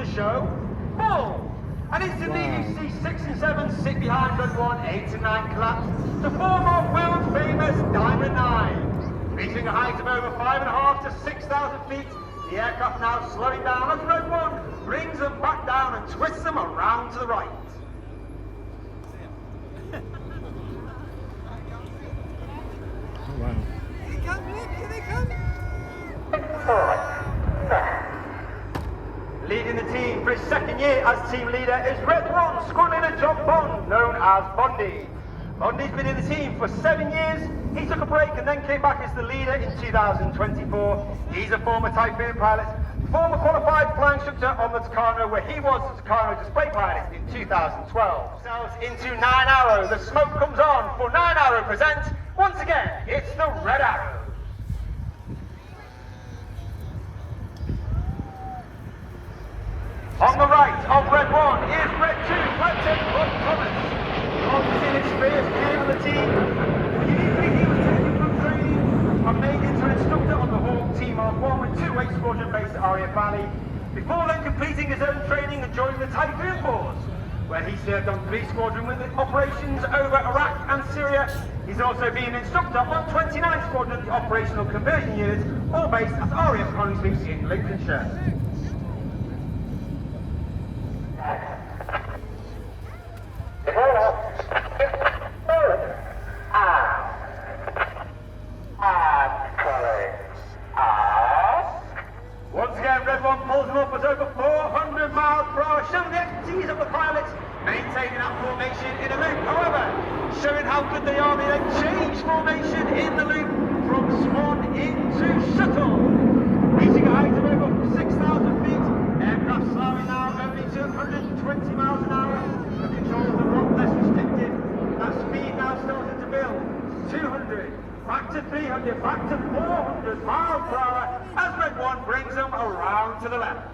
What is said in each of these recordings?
the show, Bull. And instantly you see 6 and 7 sit behind Red 1, 8 and 9 collapse to form our world famous Diamond 9. Reaching a height of over 5.5 to 6,000 feet, the aircraft now slowing down as Red 1 brings them back down and twists them around to the right. Wow. Here they come, Nick, here they come. Leading the team for his second year as team leader is Red 1 squad leader John Bond, known as Bondy. Bondy's been in the team for 7 years. He took a break and then came back as the leader in 2024. He's a former Typhoon pilot, former qualified flying instructor on the Tucano, where he was the Tucano display pilot in 2012. Ourselves into 9 Arrow. The smoke comes on for 9 Arrow present. Once again, it's the Red Arrow. On the right of Red 1 is Red 2, Lieutenant Rob Thomas. Obviously an experienced player on the team. Uniquely, he was taken from training and made into an instructor on the Hawk Team Mark 1 with 2-8 squadron based at RIAT Valley, before then completing his own training and joining the Typhoon Force, where he served on 3 squadron with operations over Iraq and Syria. He's also been an instructor on 29 squadron, the operational conversion unit, all based at RIAT Coningsby in Lincolnshire. Once again, Red 1 pulls them up at over 400 miles per hour, showing the expertise of the pilots, maintaining that formation in a loop. However, showing how good they are, they then change formation in the loop from swan into shuttle. Reaching a height of over 6,000 feet, aircraft slowing now only to 120 miles an hour. The controls are a lot less restricted. That speed now starting to build. 200, back to 300, back to 400 miles per hour as Red 1 brings them around to the left.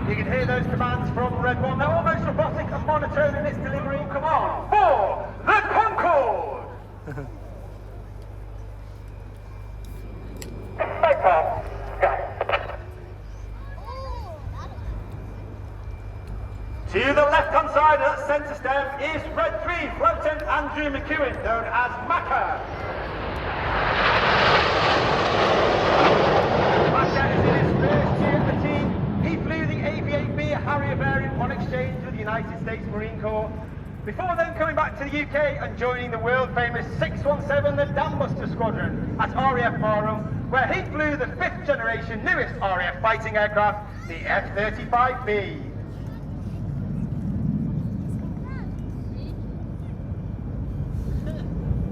You can hear those commands from Red 1. They're almost robotic and monotone in its delivery. Come on, for the Concorde! To the left-hand side of that centre stem is Red 3, Lieutenant Andrew McEwen, known as Macca. Macca is in his first year at the team. He flew the AV-8B Harrier variant on exchange with the United States Marine Corps, before then coming back to the UK and joining the world-famous 617, the Dambuster Squadron, at RAF Marham, where he flew the 5th generation newest RAF fighting aircraft, the F-35B.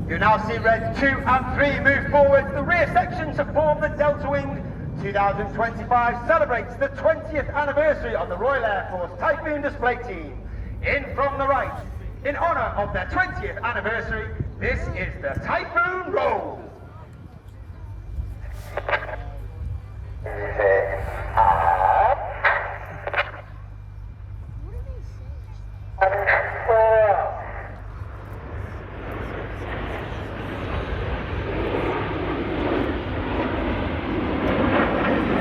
You now see Red 2 and 3 move forward to the rear section to form the Delta Wing. 2025 celebrates the 20th anniversary of the Royal Air Force Typhoon display team. In from the right, in honour of their 20th anniversary, this is the Typhoon Roll.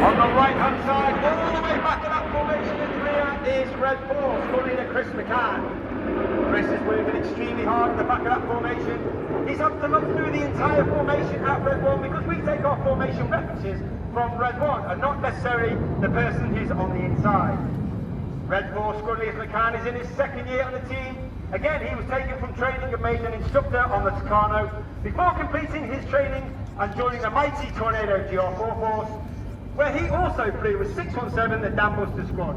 On the right-hand side, all the way back to that formation in the rear, is Red 4, squad leader Chris McCann. Chris is working extremely hard in the back of that formation. He's had to look through the entire formation at Red 1 because we take our formation references from Red 1 and not necessarily the person who's on the inside. Red 4 squad leader McCann is in his second year on the team. Again, he was taken from training and made an instructor on the Tucano before completing his training and joining the mighty Tornado GR4 Force, where he also flew with 617, the Dambuster Squad.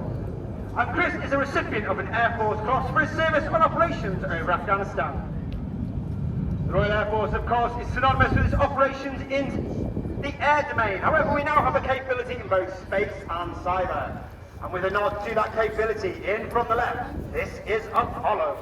And Chris is a recipient of an Air Force Cross for his service on operations over Afghanistan. The Royal Air Force, of course, is synonymous with its operations in the air domain. However, we now have a capability in both space and cyber. And with a nod to that capability, in from the left, this is Apollo.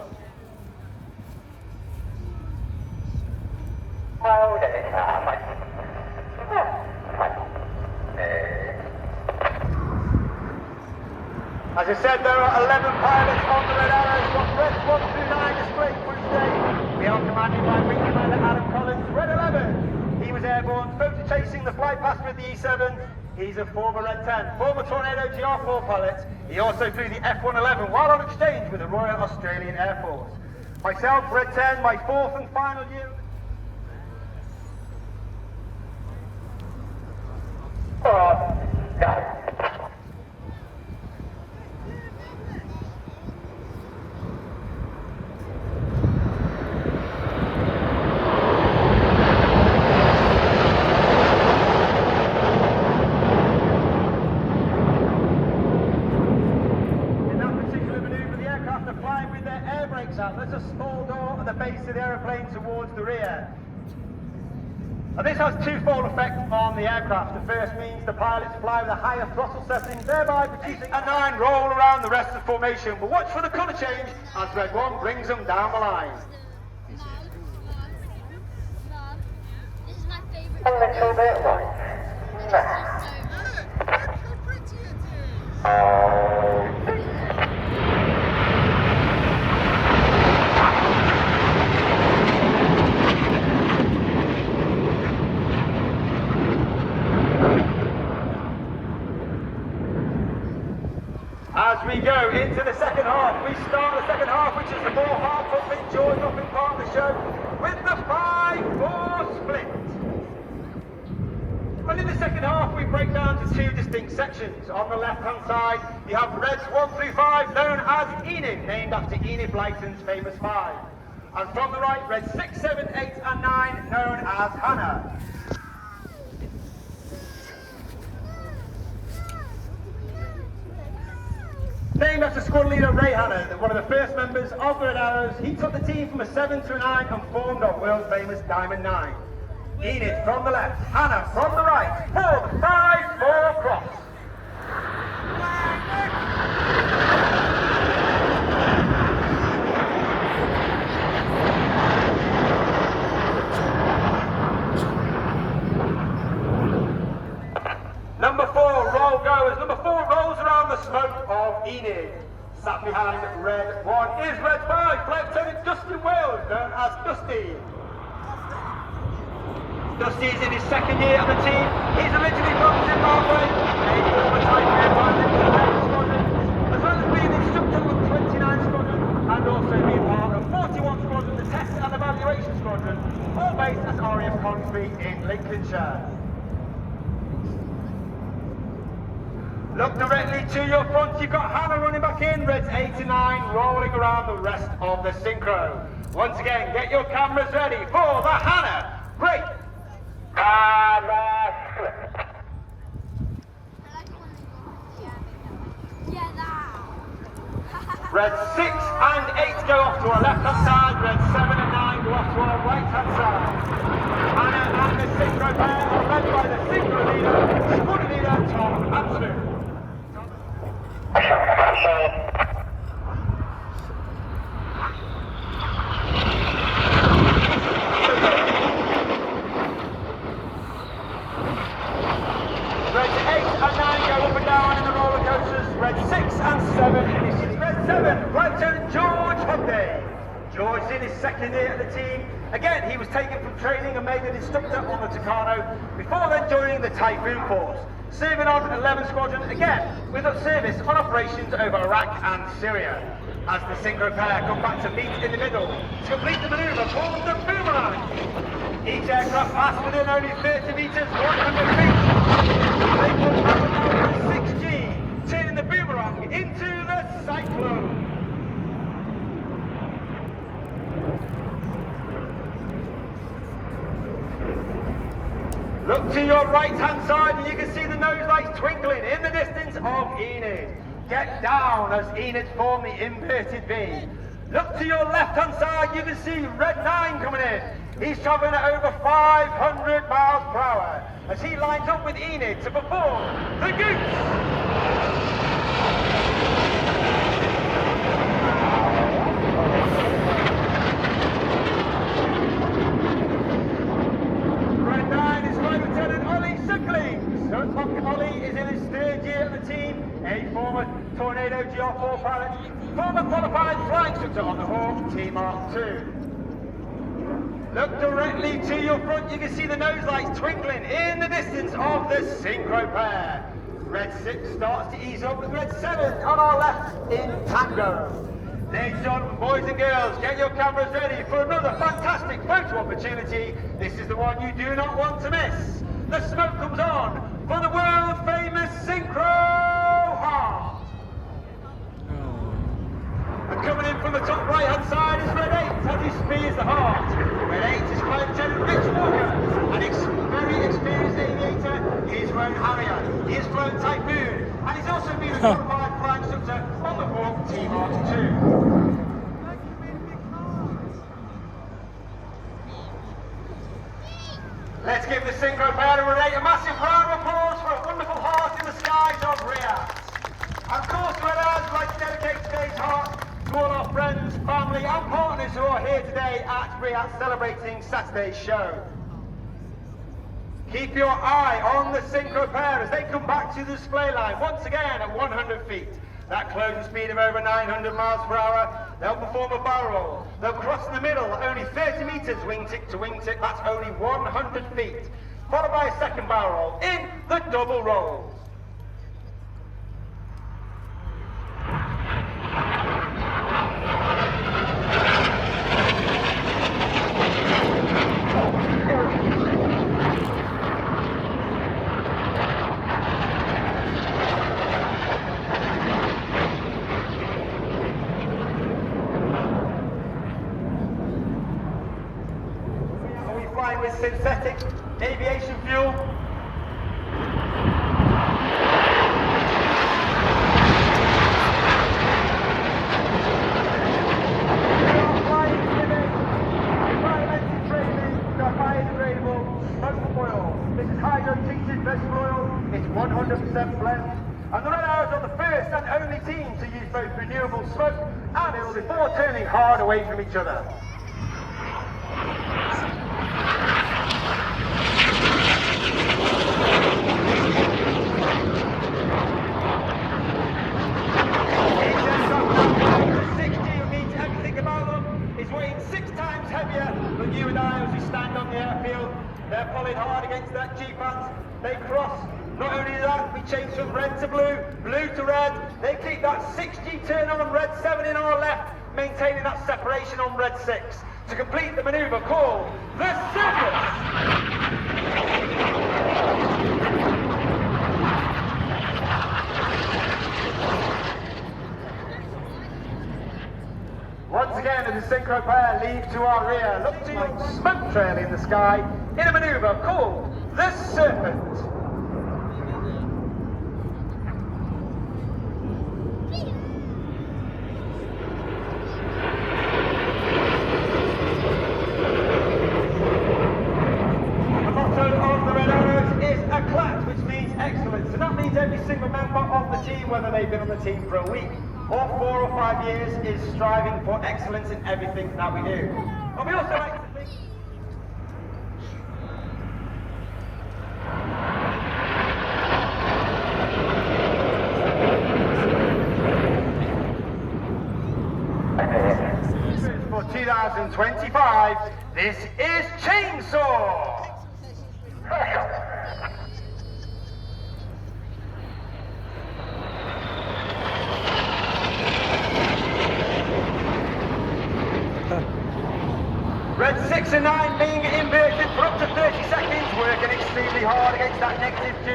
As As I said, there are 11 pilots on the Red Arrows from Reds 1 through 9 displayed through today. We are commanded by Wing Commander Adam Collins, Red 11. He was airborne, photo chasing the flight past with the E7. He's a former Red 10, former Tornado GR4 pilot. He also flew the F111 while on exchange with the Royal Australian Air Force. Myself, Red 10, my fourth and final year. There's a small door at the base of the aeroplane towards the rear. And this has twofold effect on the aircraft. The first means the pilots fly with a higher throttle setting, thereby producing a 9 roll around the rest of the formation. But watch for the colour change as Red 1 brings them down the line. Mum, this is my favourite. A little bit white. Look how pretty it is. As we go into the second half, we start the second half, which is the more heart-pumping, jaw-dropping part of the show, with the 5-4 split. And in the second half, we break down to 2 distinct sections. On the left-hand side, you have Reds 1 through 5, known as Enid, named after Enid Blyton's famous 5. And from the right, Reds 6, 7, 8, and 9, known as Hannah. Named after squad leader Ray Hanna, one of the first members of the Red Arrows, he took the team from a 7 to a 9 and formed our world famous Diamond 9. Enid from the left, Hannah from the right, for the 5-4 cross. Number 4, roll goers. Number 4 rolls around the smoke of Enid. Sat behind Red 1 is Red 5, Flight Lieutenant Dustin Wales, known as Dusty. Dusty is in his second year on the team. He's originally from Zimbabwe, a former Typhoon pilot in the Delta Squadron, as well as being instructor with 29 Squadron and also being part of 41 Squadron, the Test and Evaluation Squadron, all based at RAF Coventry in Lincolnshire. Look directly to your front, you've got Hannah running back in, Reds 8 to 9, rolling around the rest of the synchro. Once again, get your cameras ready for the Hannah break. Red 6 and 8 go off to our left-hand side, Red 7 and 9 go off to our right-hand side. Hannah and the synchro pair are led by the synchro leader, squad leader Tom Anthony. Reds 8 and 9 go up and down in the roller coasters. Red 6 and 7. This is Red 7, Flight Lieutenant George Hobday. George is in his second year at the team. Again, he was taken from training and made an instructor on the Tucano before then joining the Typhoon Force. Serving on 11 Squadron, again, with a service on operations over Iraq and Syria. As the synchro pair come back to meet in the middle to complete the manoeuvre called the Boomerang. Each aircraft passed within only 30 metres, 100 feet. They will travel over 6G, turning the Boomerang into the Cyclone. Look to your right-hand side and you can see the nose lights twinkling in the distance of Enid. Get down as Enid formed the inverted V. Look to your left-hand side, you can see Red 9 coming in. He's travelling at over 500 miles per hour as he lines up with Enid to perform the Goose. Red 9 is Flight Lieutenant Ollie Sucklings. So Ollie is in his third year at the team, a former Tornado GR4 pilot, former qualified flying instructor on the Hawk Team Mark II. Look directly to your front, you can see the nose lights twinkling in the distance of the synchro pair. Red 6 starts to ease up with Red 7 on our left in tango. Ladies and gentlemen, boys and girls, get your cameras ready for another fantastic photo opportunity. This is the one you do not want to miss. The smoke comes on for the world famous Synchro Heart. And coming in from the top right hand side is Red 8 as he spears the Heart. Red 8 is Flight Lieutenant Rich Walker, an very experienced aviator. He's flown RIAT, he has flown Typhoon, and he's also been a qualified flying instructor on the Hawk Team Mark II. Let's give the synchro pair and Red 8 a massive round of applause for a wonderful heart in the skies of RIAT. Of course, I'd like to dedicate today's heart to all our friends, family and partners who are here today at RIAT celebrating Saturday's show. Keep your eye on the synchro pair as they come back to the display line once again at 100 feet. That closing speed of over 900 miles per hour. They'll perform a barrel roll. They'll cross in the middle, only 30 meters wingtip to wingtip. That's only 100 feet. Followed by a second barrel roll in the double rolls. With synthetic aviation fuel. This is hydro-treated vegetable oil. It's 100% blend. And the Red Arrows are the first and only team to use both renewable smoke and oil before turning hard away from each other. They're pulling hard against that G-path. They cross. Not only that, we change from red to blue, blue to red. They keep that 6G turn on Red 7 in our left, maintaining that separation on Red 6 to complete the manoeuvre called the Circus. Once again, as the synchro pair leave to our rear, look to your smoke trail in the sky in a manoeuvre called the Serpent. The motto of the Red Arrows is ACLAT, which means excellence, and that means every single member of the team, whether they've been on the team for a week or 4 or 5 years, is striving for excellence in everything that we do. But we also like to think... For 2025, this is Chainsaw! Red 6 and 9 being inverted for up to 30 seconds, working extremely hard against that negative G.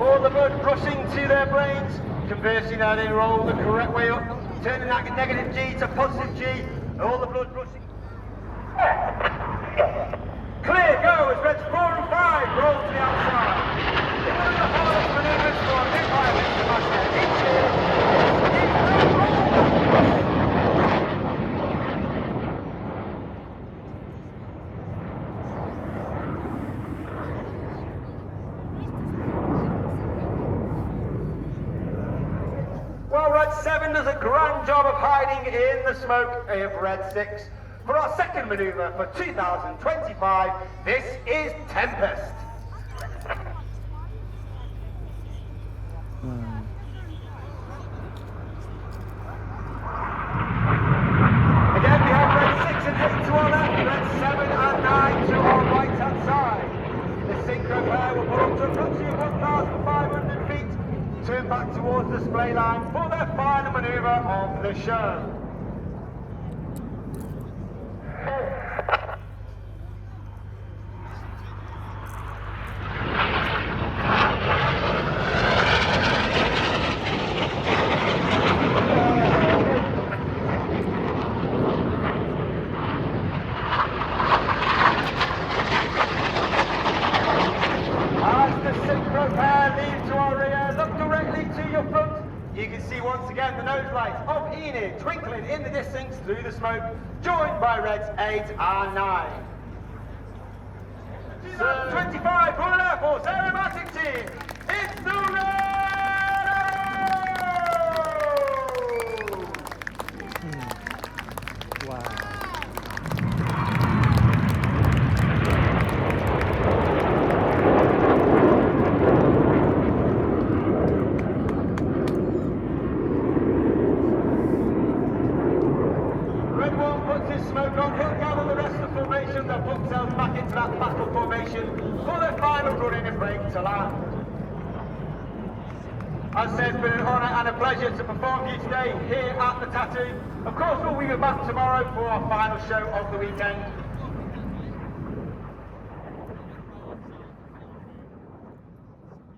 All the blood rushing to their brains. Conversely now they roll the correct way up, turning that negative G to positive G. All the blood rushing. Clear go as Reds 4 and 5 roll to the outside. It's one of the hardest maneuvers for a new pilot to master each year. Well, Red 7 does a grand job of hiding in the smoke of Red 6. For our second manoeuvre for 2025, this is Tempest. Wow. Again, we have red 6 and 8 to our left, red 7 and 9 to our right-hand side. The synchro pair will pull up to approximately 1,500 feet, turn back towards the display line for their final manoeuvre of the show. As the synchro pair leave to our rear, look directly to your front. You can see once again the nose lights of Enid twinkling in the distance through the smoke, joined by reds 8 and 9. 25 Royal Air Force Aerobatic Team, it's the Red Arrow! Wow. Red 1 puts his smoke on, he'll gather the rest of the formation, they'll put themselves back into that battle formation for their final run-in and break to land. As I said, it's been an honour and a pleasure to perform for you today here at the Tattoo. Of course, we'll be back tomorrow for our final show of the weekend.